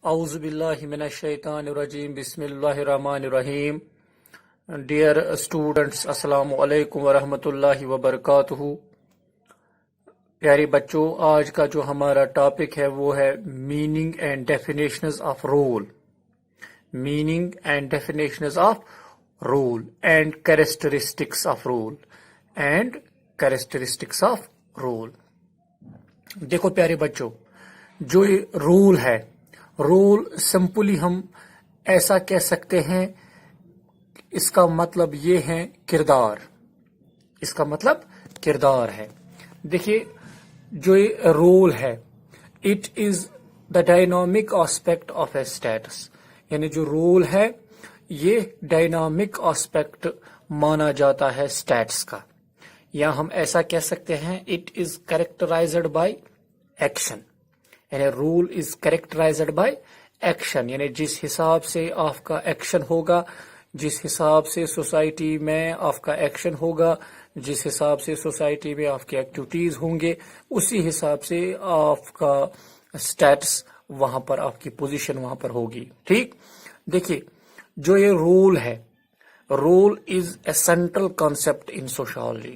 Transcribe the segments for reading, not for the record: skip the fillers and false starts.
اعوذ باللہ من الشیطان الرجیم بسم اللہ الرحمن الرحیم. ڈیئر اسٹوڈنٹس، السلام علیکم ورحمۃ اللہ وبرکاتہ. پیارے بچوں، آج کا جو ہمارا ٹاپک ہے وہ ہے meaning and definitions of role. Meaning and definitions of role and characteristics of role. And characteristics of role. دیکھو پیارے بچوں، جو یہ رول ہے، رول سمپلی ہم ایسا کہہ سکتے ہیں، اس کا مطلب یہ ہے کردار. اس کا مطلب کردار ہے. دیکھیے، جو یہ رول ہے، it is the dynamic aspect of a status. یعنی جو رول ہے یہ ڈائنامک آسپیکٹ مانا جاتا ہے اسٹیٹس کا. یا ہم ایسا کہہ سکتے ہیں it is characterized by action. یعنی role is characterized by action. یعنی جس حساب سے آپ کا ایکشن ہوگا، جس حساب سے سوسائٹی میں آپ کا ایکشن ہوگا، جس حساب سے سوسائٹی میں آپ کے ایکٹیویٹیز ہوں گے، اسی حساب سے آپ کا اسٹیٹس وہاں پر، آپ کی پوزیشن وہاں پر ہوگی. ٹھیک. دیکھیے، جو یہ رول ہے، role is a central concept in sociology.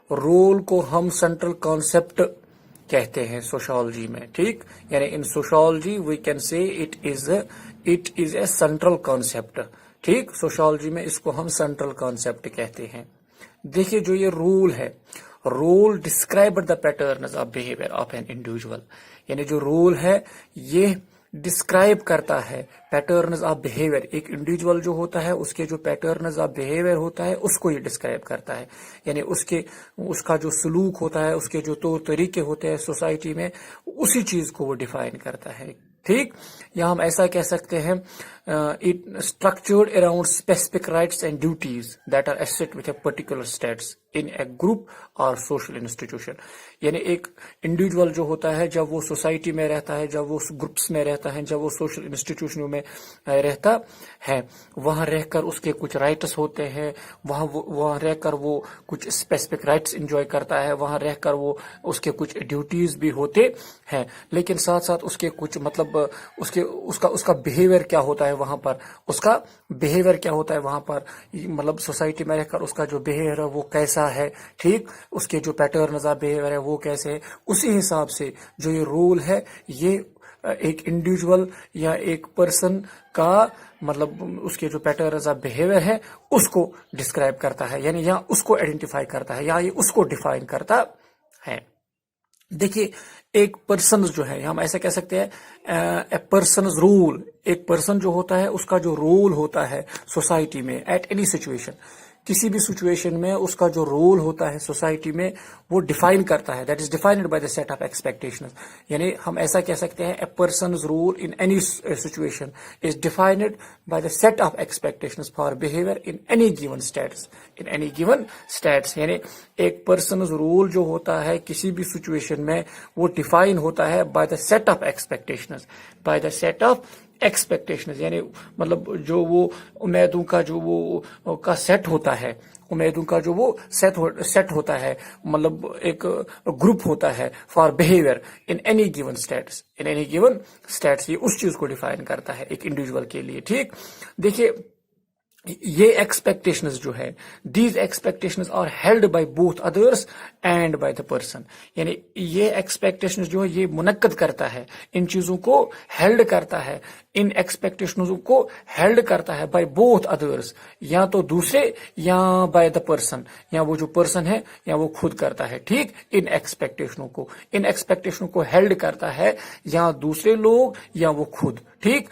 Role کو ہم سینٹرل کانسیپٹ کہتے ہیں سوشالوجی میں. ٹھیک. یعنی in sociology we can say it is a central concept. ٹھیک. سوشالوجی میں اس کو ہم سینٹرل کانسیپٹ کہتے ہیں. دیکھیے، جو یہ رول ہے، role describe the patterns of behaviour of an individual. یعنی جو رول ہے یہ ڈسکرائب کرتا ہے پیٹرنز آف بہیویئر. ایک انڈیویجول جو ہوتا ہے، اس کے جو پیٹرنز آف بہیویئر ہوتا ہے، اس کو یہ ڈسکرائب کرتا ہے. یعنی اس کا جو سلوک ہوتا ہے، اس کے جو طور طریقے ہوتے ہیں سوسائٹی میں، اسی چیز کو وہ ڈیفائن کرتا ہے. ٹھیک. یا ہم ایسا کہہ سکتے ہیں structured around specific rights and duties that are associated with a particular status in a group اور سوشل انسٹیٹیوشن. یعنی ایک انڈیویجول جو ہوتا ہے، جب وہ سوسائٹی میں رہتا ہے، جب وہ گروپس میں رہتا ہے، جب وہ سوشل انسٹیٹیوشنوں میں رہتا ہے، وہاں رہ کر اس کے کچھ رائٹس ہوتے ہیں. وہاں رہ کر وہ کچھ اسپیسیفک رائٹس انجوائے کرتا ہے. وہاں رہ کر وہ اس کے کچھ ڈیوٹیز بھی ہوتے ہیں. لیکن ساتھ ساتھ اس کے کچھ مطلب اس کا بہیویئر کیا ہوتا ہے وہاں پر. اس کا بہیویئر کیا ہوتا ہے وہاں پر، مطلب سوسائٹی میں رہ کر اس کا جو بہیویئر ہے وہ کیسا ہے. ٹھیک. اس کے جو پیٹرنز آف بہیویئر ہے وہ کیسے ہے. اسی حساب سے جو یہ رول ہے، یہ ایک انڈیویجول یا ایک پرسن کا مطلب اس کے جو پیٹرنز آف بہیویئر ہے اس کو ڈسکرائب کرتا ہے. یعنی یا اس کو آئیڈینٹیفائی کرتا ہے، یا یہ اس کو ڈیفائن کرتا ہے. دیکھیے، ایک پرسنز جو ہے، ہم ایسا کہہ سکتے ہیں اے پرسنز رول. ایک پرسن جو ہوتا ہے، اس کا جو رول ہوتا ہے سوسائٹی میں ایٹ اینی سچویشن، کسی بھی سچویشن میں اس کا جو رول ہوتا ہے سوسائٹی میں وہ ڈیفائن کرتا ہے. That is defined by the set of expectations. یعنی ہم ایسا کہہ سکتے ہیں a person's role in any situation is defined by the set of expectations for behaviour in any given status. In any given status. یعنی ایک persons role جو ہوتا ہے کسی بھی سچویشن میں، وہ ڈیفائن ہوتا ہے by the set of expectations. By the set of expectations. یعنی مطلب جو وہ امیدوں کا جو وہ کا سیٹ ہوتا ہے، امیدوں کا جو وہ سیٹ ہوتا ہے، مطلب ایک گروپ ہوتا ہے for behaviour in any given status. In any given status, یہ اس چیز کو ڈیفائن کرتا ہے ایک انڈیویجول کے لیے. ٹھیک. دیکھیے، یہ ایکسپیکٹیشنز جو ہے، these expectations are held by both others and by the person. یعنی یہ ایکسپیکٹیشنز جو ہے یہ منعقد کرتا ہے، ان چیزوں کو ہیلڈ کرتا ہے، ان ایکسپیکٹیشنز کو ہیلڈ کرتا ہے بائی بوتھ ادرس، یا تو دوسرے یا بائی دا پرسن، یا وہ جو پرسن ہے یا وہ خود کرتا ہے. ٹھیک. ان ایکسپیکٹیشنوں کو ہیلڈ کرتا ہے یا دوسرے لوگ یا وہ خود. ٹھیک.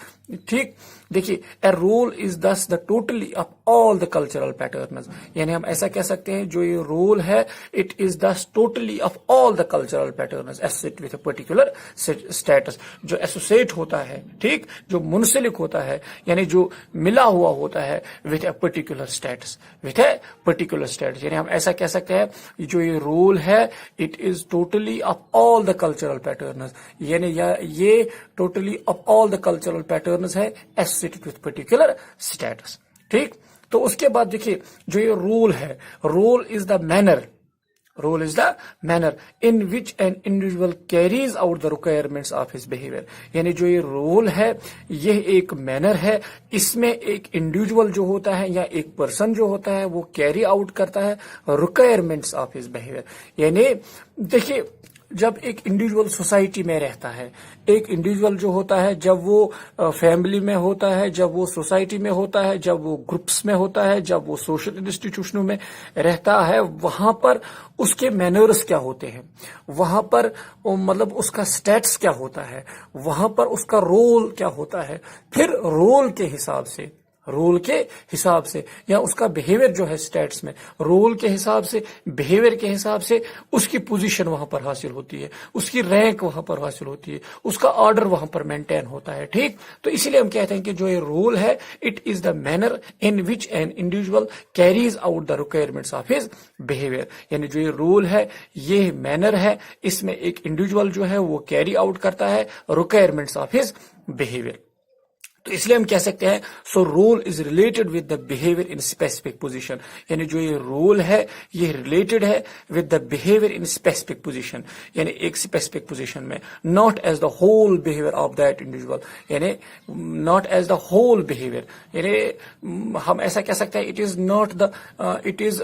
دیکھیے، a role is this the totality of all the cultural patterns. یعنی ہم ایسا کہہ سکتے ہیں جو یہ رول ہے، it is this totality of all the cultural patterns associate with a particular status. جو ایسوسیٹ ہوتا ہے، ٹھیک، جو منسلک ہوتا ہے، یعنی جو ملا ہوا ہوتا ہے وتھ اے پرٹیکولر اسٹیٹس. یعنی ہم ایسا کہہ سکتے ہیں جو یہ رول ہے، it is totally of all the cultural patterns. یعنی یہ totally of all the cultural patterns ہے ایسوسیٹڈ وتھ پرٹیکولر اسٹیٹس. ٹھیک. تو اس کے بعد دیکھیے، جو یہ رول ہے، role is the manner Role is the manner in which an individual carries out the requirements of his behavior. یعنی جو یہ رول ہے یہ ایک مینر ہے، اس میں ایک انڈیویجول جو ہوتا ہے یا ایک پرسن جو ہوتا ہے وہ کیری آؤٹ کرتا ہے ریکوائرمنٹس آف ہز بہیویئر. یعنی دیکھیے جب ایک انڈیویجول سوسائٹی میں رہتا ہے، ایک انڈیویجول جو ہوتا ہے جب وہ فیملی میں ہوتا ہے، جب وہ سوسائٹی میں ہوتا ہے، جب وہ گروپس میں ہوتا ہے، جب وہ سوشل انسٹیٹیوشنوں میں رہتا ہے، وہاں پر اس کے مینرز کیا ہوتے ہیں، وہاں پر مطلب اس کا سٹیٹس کیا ہوتا ہے، وہاں پر اس کا رول کیا ہوتا ہے. پھر رول کے حساب سے یا اس کا بہیویئر جو ہے سٹیٹس میں رول کے حساب سے، بہیویئر کے حساب سے اس کی پوزیشن وہاں پر حاصل ہوتی ہے، اس کی رینک وہاں پر حاصل ہوتی ہے، اس کا آرڈر وہاں پر مینٹین ہوتا ہے. ٹھیک، تو اسی لیے ہم کہتے ہیں کہ جو یہ رول ہے it is the manner in which an individual carries out the requirements of his behaviour. یعنی جو یہ رول ہے یہ مینر ہے، اس میں ایک انڈیویجول جو ہے وہ کیری آؤٹ کرتا ہے ریکوائرمنٹس آف ہز بہیویئر. تو اس لیے ہم کہہ سکتے ہیں so role is related with the behaviour in specific position. یعنی جو یہ رول ہے یہ ریلیٹڈ ہے with the behaviour in specific position, یعنی ایک اسپیسیفک پوزیشن میں، not as the whole behaviour of that individual. یعنی not as the whole behaviour, یعنی ہم ایسا کہہ سکتے ہیں it is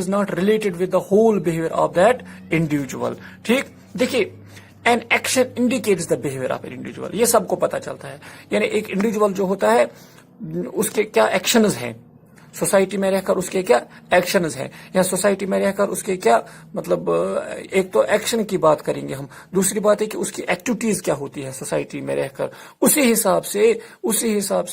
not related with the whole behaviour of that individual. ٹھیک، دیکھیے an action indicates the behaviour of an individual, یہ سب کو پتا چلتا ہے. یعنی ایک انڈیویجول جو ہوتا ہے اس کے کیا ایکشنز ہیں، سوسائٹی میں رہ کر اس کے کیا ایکشنز ہیں، یا سوسائٹی میں رہ کر اس کے کیا مطلب ایک تو ایکشن کی بات کریں گے ہم، دوسری بات ہے کہ اس کی ایکٹیویٹیز کیا ہوتی ہے سوسائٹی میں رہ کر، اسی حساب سے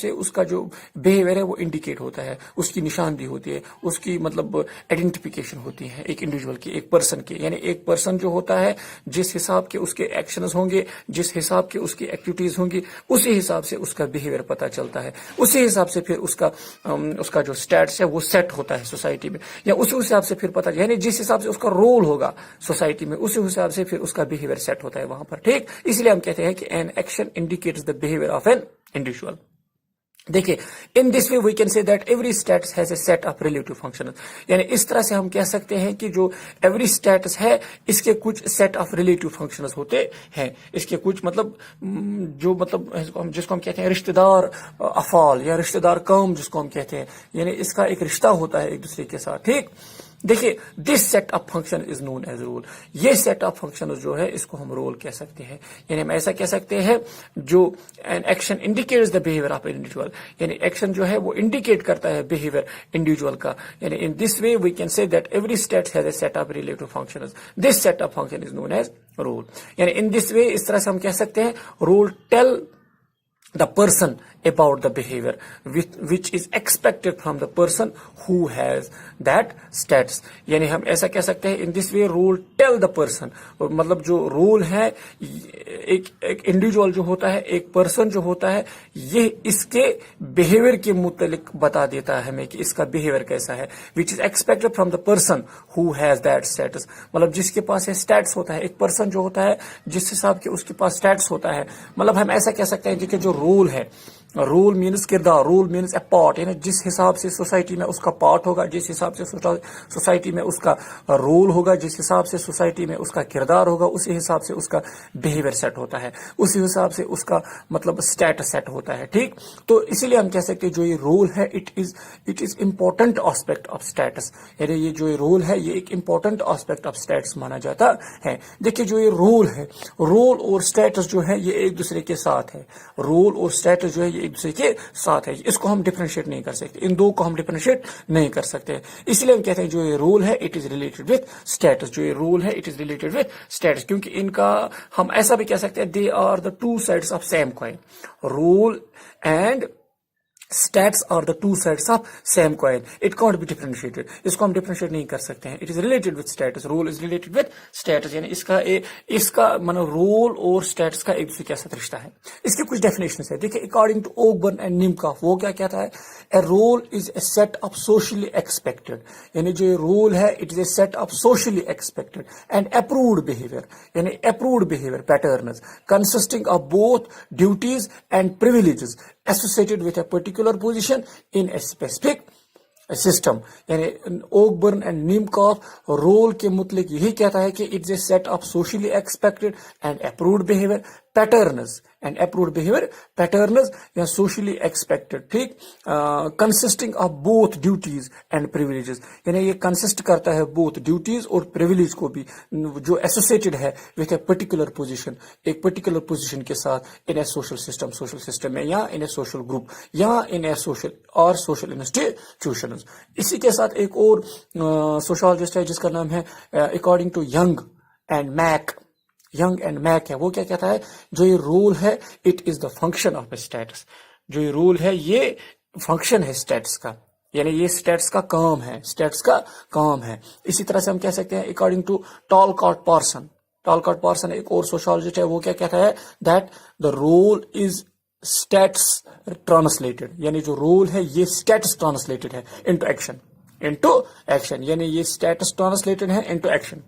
اس کا جو بہیویئر ہے وہ انڈیکیٹ ہوتا ہے، اس کی نشاندہی ہوتی ہے، اس کی مطلب آئیڈینٹیفیکیشن ہوتی ہے ایک انڈیویجول کی، ایک پرسن کی. یعنی ایک پرسن جو ہوتا ہے جس حساب کے اس کے ایکشنز ہوں گے، جس حساب کے اس کی ایکٹیویٹیز ہوں گی، اسی حساب سے اس کا بہیویئر پتا چلتا ہے، اسی حساب سے پھر اس کا جو اسٹیٹس ہے وہ سیٹ ہوتا ہے سوسائٹی میں، یا اسی حساب سے پھر پتا، یعنی جس حساب سے اس کا رول ہوگا سوسائٹی میں اسی حساب سے پھر اس کا بہیویئر سیٹ ہوتا ہے وہاں پر. ٹھیک، اس لیے ہم کہتے ہیں کہ an action indicates the behaviour of an individual. دیکھیے in this way we can say that every status has a set of relative functions. یعنی اس طرح سے ہم کہہ سکتے ہیں کہ جو ایوری اسٹیٹس ہے اس کے کچھ سیٹ آف ریلیٹو فنکشنز ہوتے ہیں، اس کے کچھ جس کو ہم کہتے ہیں رشتہ دار افعال یا رشتہ دار کام جس کو ہم کہتے ہیں، یعنی اس کا ایک رشتہ ہوتا ہے ایک دوسرے کے ساتھ. ٹھیک، دیکھیے this set of function is known as role. یہ سیٹ آف فنکشن جو ہے اس کو ہم رول کہہ سکتے ہیں. یعنی ہم ایسا کہہ سکتے ہیں جو N action indicates the behaviour of an individual, یعنی ایکشن جو ہے وہ انڈیکیٹ کرتا ہے بہیویئر انڈیویجول کا. یعنی in this way we can say that every state has a set of relative functions, this set of function is known as role. یعنی in this وے اس طرح سے ہم کہہ سکتے ہیں role tell the person about the behavior which is expected from the person who has that status. یعنی ہم ایسا کہہ سکتے ہیں in this way rule tell the person، مطلب جو رول ہے ایک انڈیویجول جو ہوتا ہے، ایک پرسن جو ہوتا ہے، یہ اس کے بہیویئر کے متعلق بتا دیتا ہے ہمیں کہ اس کا بہیویئر کیسا ہے، which is expected from the person who has that status. مطلب جس کے پاس اسٹیٹس ہوتا ہے، ایک پرسن جو ہوتا ہے جس حساب کے اس کے پاس اسٹیٹس ہوتا ہے، مطلب ہم ایسا کہہ سکتے ہیں کہ جو رول ہے، رول مینس کردار، رول مینس اے پارٹ، یعنی جس حساب سے سوسائٹی میں اس کا پارٹ ہوگا، جس حساب سے سوسائٹی میں اس کا رول ہوگا، جس حساب سے سوسائٹی میں اس کا کردار ہوگا، اسی حساب سے اس کا بہیویئر سیٹ ہوتا ہے، اسی حساب سے اس کا مطلب اسٹیٹس سیٹ ہوتا ہے. ٹھیک، تو اسی لیے ہم کہہ سکتے ہیں جو یہ رول ہے it is important aspect of status. یعنی یہ جو رول ہے یہ ایک امپورٹنٹ آسپیکٹ آف اسٹیٹس مانا جاتا ہے. دیکھیے جو یہ رول ہے، رول اور اسٹیٹس جو ہے یہ ایک دوسرے کے ساتھ ہے، رول اور اسٹیٹس جو ہے ایک دوسرے کے ساتھ ہے، اس کو ہم ڈفرینشیٹ نہیں کر سکتے، ان دو کو ہم ڈفرینشیٹ نہیں کر سکتے. اس لیے ہم کہتے ہیں جو یہ رول ہے it is related with status, جو یہ رول ہے it is related with status, کیونکہ ان کا ہم ایسا بھی کہہ سکتے ہیں they are the two sides of same coin. Role and status are the two sides of same coin, it can't be differentiated, اس کو ہم ڈفرینشیٹ نہیں کر سکتے ہیں. It is related with status, role is related with status. یعنی اس کا مطلب رول اور اسٹیٹس کا ایک دوسرے کے ساتھ رشتہ ہے. اس کی کچھ ڈیفینیشنز ہے. دیکھیے according to Ogburn and Nimkoff وہ کیا کہتا ہے، a role is a set of socially expected. یعنی جو رول ہے it is a set of socially expected and approved behaviour, یعنی approved behaviour patterns consisting of both duties and privileges associated with a particular position in a specific system. یعنی Ogburn and نیمکاف role کے متعلق یہی کہتا ہے کہ it's a set of socially expected and approved behaviour patterns یا socially expected, ٹھیک, consisting of both duties and privileges. یعنی یہ کنسسٹ کرتا ہے بوتھ ڈیوٹیز اور پریویلیج کو بھی, جو ایسوسیٹڈ ہے وتھ اے پرٹیکولر پوزیشن, ایک پرٹیکولر پوزیشن کے ساتھ ان اے سوشل سسٹم میں یا ان اے سوشل گروپ یا ان اے سوشل انسٹیٹیوشنز. اسی کے ساتھ ایک اور سوشالوجسٹ ہے جس کا نام ہے according to Young and Mack ہے. وہ کیا کہتا ہے, جو یہ رول ہے it is the function of a status. جو یہ رول ہے یہ فنکشن ہے اسٹیٹس کا, یعنی یہ اسٹیٹس کا کام ہے. اسی طرح سے ہم کہہ سکتے ہیں اکارڈنگ ٹو ٹالکاٹ پارسن ایک اور سوشالوجسٹ ہے, وہ کیا کہتا ہے that the role is status translated. یعنی جو رول ہے یہ اسٹیٹس ٹرانسلیٹڈ ہے انٹو ایکشن, یعنی یہ اسٹیٹس ٹرانسلیٹڈ ہے into action.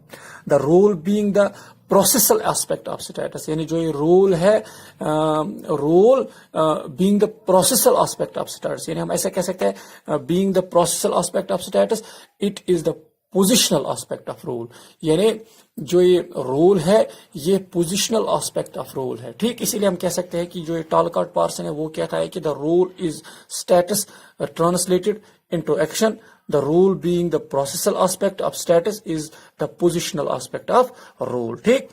The role being the processual aspect of status, یعنی جو یہ رول ہے being the processual aspect of status, یعنی ہم ایسا کہہ سکتے ہیں being the processual aspect of status it is the positional aspect of role. یعنی جو یہ رول ہے یہ پوزیشنل ایسپیکٹ آف رول ہے, ٹھیک. اسی لیے ہم کہہ سکتے ہیں کہ جو یہ ٹالکاٹ پارسن ہے وہ کہتا ہے کہ the role is status translated into action. The role being the processual aspect of status is the positional aspect of role, ٹھیک.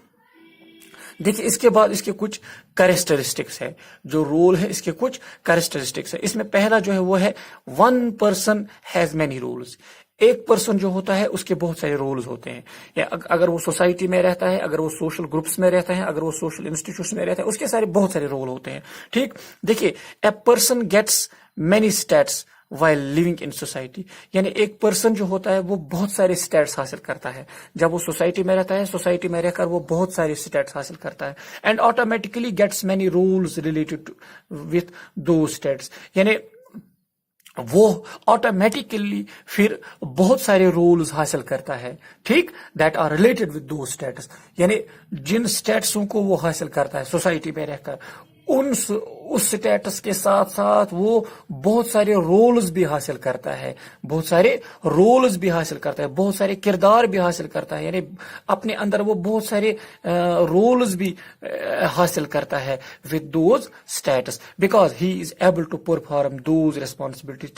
دیکھیے اس کے بعد اس کے کچھ کریکٹرسٹکس ہے. جو رول ہے اس کے کچھ کریکٹرسٹکس ہے. اس میں پہلا جو ہے وہ ہے one person has many roles. ایک پرسن جو ہوتا ہے اس کے بہت سارے رولز ہوتے ہیں. اگر وہ سوسائٹی میں رہتا ہے, اگر وہ سوشل گروپس میں رہتا ہے, اگر وہ سوشل انسٹیٹیوشن میں رہتا ہے, اس کے بہت سارے رول ہوتے ہیں, ٹھیک. دیکھیے a person gets many states while living in society. یعنی ایک پرسن جو ہوتا ہے وہ بہت سارے اسٹیٹس حاصل کرتا ہے جب وہ سوسائٹی میں رہتا ہے. سوسائٹی میں رہ کر وہ بہت سارے اسٹیٹس حاصل کرتا ہے. And automatically gets many roles related with those status. یعنی وہ آٹومیٹکلی پھر بہت سارے رولز حاصل کرتا ہے, ٹھیک, that are related with those status. یعنی جن اسٹیٹسوں کو وہ حاصل کرتا ہے سوسائٹی میں رہ کر, اس اسٹیٹس کے ساتھ ساتھ وہ بہت سارے رولز بھی حاصل کرتا ہے, بہت سارے کردار بھی حاصل کرتا ہے. یعنی اپنے اندر وہ بہت سارے رولز بھی حاصل کرتا ہے with those status because he is able to perform those responsibilities.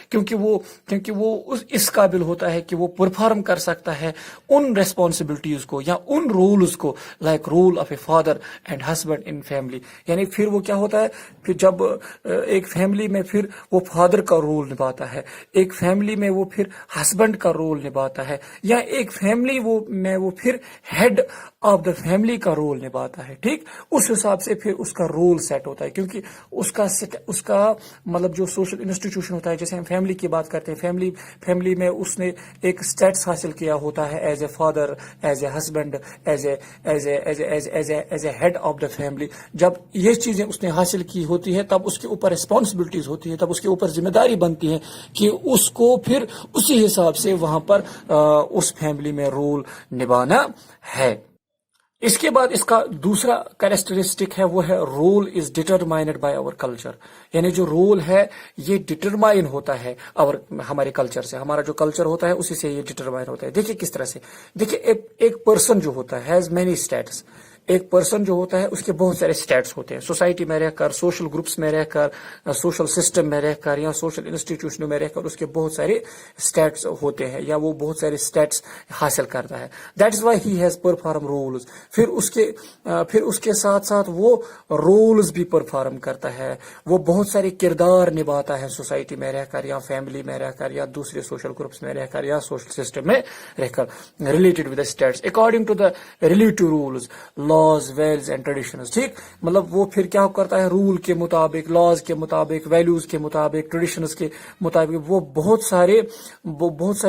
کیونکہ وہ اس قابل ہوتا ہے کہ وہ پرفارم کر سکتا ہے ان ریسپانسبلٹیز کو یا ان رولز کو, like role of a father and husband in family. یعنی پھر وہ کیا ہوتا ہے, پھر جب ایک فیملی میں پھر وہ فادر کا رول نبھاتا ہے, ایک فیملی میں وہ پھر ہسبینڈ کا رول نبھاتا ہے, یا ایک فیملی میں وہ پھر ہیڈ آف دا فیملی کا رول نبھاتا ہے, ٹھیک. اس حساب سے پھر اس کا رول سیٹ ہوتا ہے, کیونکہ اس کا مطلب جو سوشل انسٹیٹیوشن ہوتا ہے, جیسے ہم فیملی کی بات کرتے ہیں, فیملی میں اس نے ایک اسٹیٹس حاصل کیا ہوتا ہے as a father, as a husband, as a head of the family. جب یہ چیزیں اس نے حاصل کی ہوتی ہے تب اس کے اوپر ریسپانسبلٹیز ہوتی ہے, تب اس کے اوپر ذمہ داری بنتی ہے کہ اس کو پھر اسی حساب سے وہاں پر اس فیملی میں رول نبھانا ہے. اس کے بعد اس کا دوسرا کریکٹرسٹک ہے وہ ہے role is determined by our culture. یعنی جو رول ہے یہ ڈیٹرمائن ہوتا ہے ہمارے کلچر سے. ہمارا جو کلچر ہوتا ہے اسی سے یہ ڈیٹرمائن ہوتا ہے. دیکھیے کس طرح سے, دیکھیے ایک پرسن جو ہوتا ہے ہیز مینی اسٹیٹس. ایک پرسن جو ہوتا ہے اس کے بہت سارے اسٹیٹس ہوتے ہیں. سوسائٹی میں رہ کر, سوشل گروپس میں رہ کر, سوشل سسٹم میں رہ کر یا سوشل انسٹیٹیوشنوں میں رہ کر اس کے بہت سارے اسٹیٹس ہوتے ہیں یا وہ بہت سارے اسٹیٹس حاصل کرتا ہے. That is why he has perform roles. پھر اس کے ساتھ ساتھ وہ رولز بھی پرفارم کرتا ہے, وہ بہت سارے کردار نبھاتا ہے سوسائٹی میں رہ کر یا فیملی میں رہ کر یا دوسرے سوشل گروپس میں رہ کر یا سوشل سسٹم میں رہ کر, related with the status according to the relative rules, laws, values and traditions, ٹھیک. مطلب وہ پھر کیا کرتا ہے, رول کے مطابق, لاز کے مطابق, ویلیوز کے مطابق, ٹریڈیشنز کے مطابق وہ بہت سارے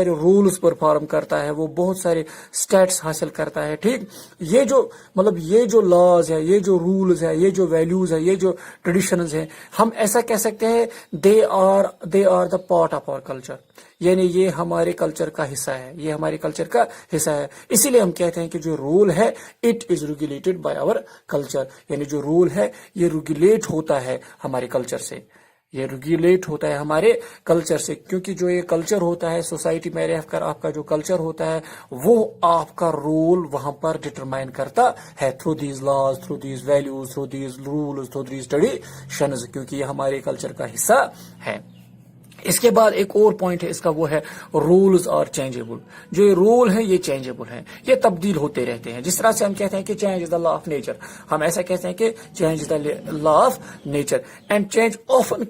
رولز پرفارم کرتا ہے, وہ بہت سارے اسٹیٹس حاصل کرتا ہے, ٹھیک. یہ جو لاز ہے, یہ جو رولز ہے, یہ جو ویلیوز ہے, یہ جو ٹریڈیشنز ہیں, ہم ایسا کہہ سکتے ہیں they are the part of our culture. یعنی یہ ہمارے کلچر کا حصہ ہے, یہ ہمارے کلچر کا حصہ ہے. اسی لیے ہم کہتے ہیں کہ جو رول ہے it is regulated by our culture. یعنی جو رول ہے یہ ریگولیٹ ہوتا ہے ہمارے کلچر سے. یہ ریگولیٹ ہوتا ہے ہمارے کلچر سے، کیونکہ جو یہ کلچر ہوتا ہے سوسائٹی میں رہ کر آپ کا جو کلچر ہوتا ہے وہ آپ کا رول وہاں پر ڈٹرمائن کرتا ہے through these laws, through these values, through these rules, through these traditions, کیونکہ یہ ہمارے کلچر کا حصہ ہے۔ اس کے بعد ایک اور پوائنٹ ہے اس کا، وہ ہے رولز آر چینجیبل۔ جو یہ رول ہیں یہ چینجیبل ہیں، یہ تبدیل ہوتے رہتے ہیں۔ جس طرح سے ہم کہتے ہیں کہ change is the law of nature, ہم ایسا کہتے ہیں کہ change is the law of nature, and change often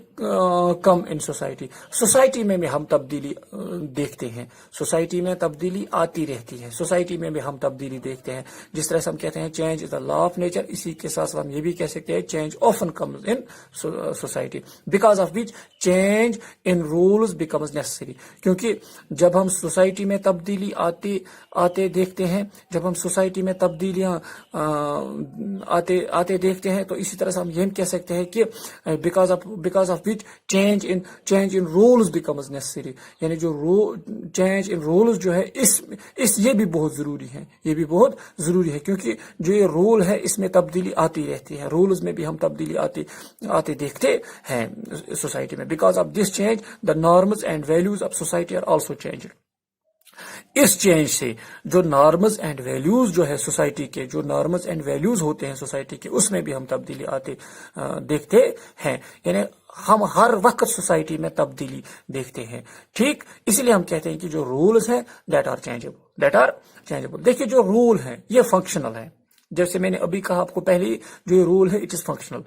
come in society. Society میں بھی ہم تبدیلی دیکھتے ہیں، سوسائٹی میں تبدیلی آتی رہتی ہے، سوسائٹی میں بھی ہم تبدیلی دیکھتے ہیں۔ جس طرح سے ہم کہتے ہیں change is the law of nature, اسی کے ساتھ ہم یہ بھی کہہ سکتے ہیں change often comes in society because of which change in rules becomes necessary. کیونکہ جب ہم سوسائٹی میں تبدیلی آتے دیکھتے ہیں، جب ہم سوسائٹی میں تبدیلیاں آتے دیکھتے ہیں، تو اسی طرح سے ہم یہ کہہ سکتے ہیں کہ because of which change in rules becomes necessary, یعنی جو چینج ان رولز جو ہے یہ بھی بہت ضروری ہے، یہ بھی بہت ضروری ہے، کیونکہ جو یہ رول ہے اس میں تبدیلی آتی رہتی ہے، رولز میں بھی ہم تبدیلی آتے دیکھتے ہیں سوسائٹی میں۔ Because of this change the norms and values of society are also changed۔ اس چینج سے جو نارمز اینڈ ویلیوز جو ہے سوسائٹی کے، جو نارمز اینڈ ویلیوز ہوتے ہیں سوسائٹی کے، اس میں بھی ہم تبدیلی دیکھتے ہیں، یعنی ہم ہر وقت سوسائٹی میں تبدیلی دیکھتے ہیں، ٹھیک۔ اسی لیے ہم کہتے ہیں کہ جو رولز ہیں دیٹ آر چینجیبل۔ دیکھیے جو رول ہیں یہ فنکشنل ہے، جیسے میں نے ابھی کہا آپ کو پہلے، جو یہ رول ہے اٹ از فنکشنل۔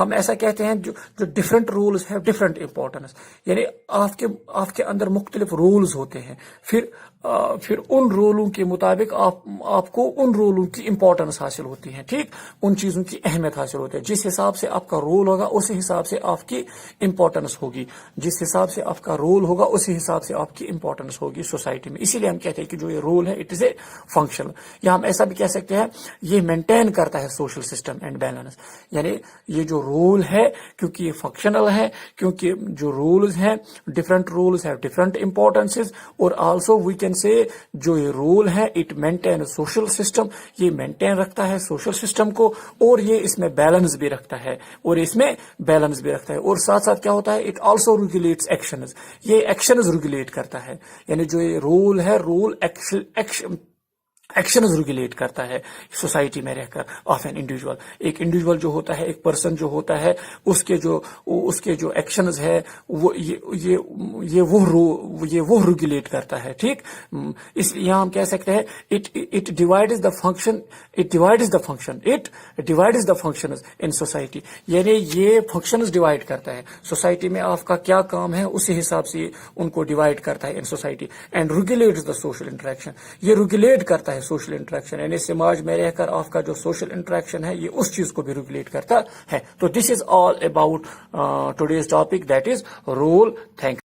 ہم ایسا کہتے ہیں جو ڈفرنٹ رولز ہے ڈفرنٹ امپورٹنس، یعنی آپ کے اندر مختلف رولز ہوتے ہیں، پھر ان رولوں کے مطابق آپ کو ان رولوں کی امپورٹنس حاصل ہوتی ہے، ٹھیک، ان چیزوں کی اہمیت حاصل ہوتی ہے۔ جس حساب سے آپ کا رول ہوگا اسی حساب سے آپ کی امپورٹنس ہوگی، جس حساب سے آپ کا رول ہوگا اسی حساب سے آپ کی امپورٹنس ہوگی سوسائٹی میں۔ اسی لیے ہم کہتے ہیں کہ جو یہ رول ہے اٹ از اے فنکشنل، یا ہم ایسا بھی کہہ سکتے ہیں یہ مینٹین کرتا ہے سوشل سسٹم اینڈ بیلنس، یعنی یہ جو رول ہے کیونکہ یہ فنکشنل ہے، کیونکہ جو رولز ہیں ڈفرنٹ رولز ہیو ڈفرنٹ امپورٹنسز، اور آلسو وی کین سے جو یہ رول ہے اٹ مینٹین سوشل سسٹم، یہ مینٹین رکھتا ہے سوشل سسٹم کو، اور یہ اس میں بیلنس بھی رکھتا ہے، اور ساتھ ساتھ کیا ہوتا ہے اٹ آلسو ریگولیٹس ایکشنز، یہ ایکشنز ریگولیٹ کرتا ہے، یعنی جو یہ رول ہے رول ایکشنز ریگولیٹ کرتا ہے سوسائٹی میں رہ کر آف این انڈیویجول۔ ایک انڈیویجول جو ہوتا ہے، ایک پرسن جو ہوتا ہے، اس کے جو ایکشنز ہے یہ وہ ریگولیٹ کرتا ہے، ٹھیک۔ اس لیے ہم کہہ سکتے ہیں it divides the functions in society, یعنی یہ فنکشنز ڈیوائڈ کرتا ہے سوسائٹی میں، آپ کا کیا کام ہے اسی حساب سے ان کو ڈیوائڈ کرتا ہے in society, and regulates the social interaction, یہ ریگولیٹ کرتا ہے سوشل انٹریکشن، یعنی سماج میں رہ کر آپ کا جو سوشل انٹریکشن ہے یہ اس چیز کو بھی ریگولیٹ کرتا ہے۔ تو this is all about today's topic, that is role. Thank you.